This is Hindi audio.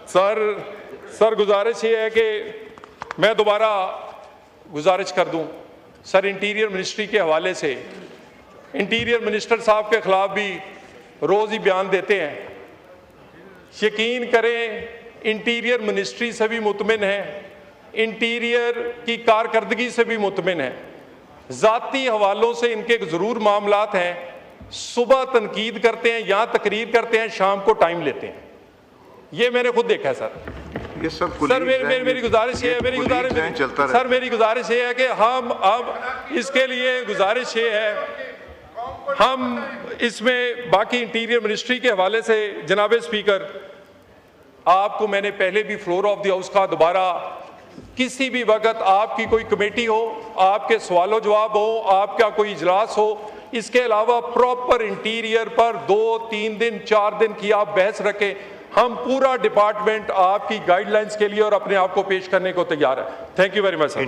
सर गुजारिश ये है कि मैं दोबारा गुजारिश कर दूं सर, इंटीरियर मिनिस्ट्री के हवाले से इंटीरियर मिनिस्टर साहब के खिलाफ भी रोज़ ही बयान देते हैं। यकीन करें इंटीरियर मिनिस्ट्री से भी मुतमिन है, इंटीरियर की कारकर्दगी से भी मुतमिन है। ज़ाती हवालों से इनके ज़रूर मामलात हैं, सुबह तनकीद करते हैं, यहाँ तकरीर करते हैं, शाम को टाइम लेते हैं। ये मैंने खुद देखा है सर। ये सब सर मेरी गुजारिश ये है, मेरी गुजारिश ये है कि हम अब इसके लिए गुजारिश ये है, हम इसमें बाकी इंटीरियर मिनिस्ट्री के हवाले से जनाब स्पीकर, आपको मैंने पहले भी फ्लोर ऑफ द हाउस का दोबारा किसी भी वक्त आपकी कोई कमेटी हो, आपके सवालों जवाब हो, आपका कोई इजलास हो, इसके अलावा प्रॉपर इंटीरियर पर 2, 3 दिन 4 दिन की आप बहस रखें। हम पूरा डिपार्टमेंट आपकी गाइडलाइंस के लिए और अपने आप को पेश करने को तैयार है। Thank you very much sir.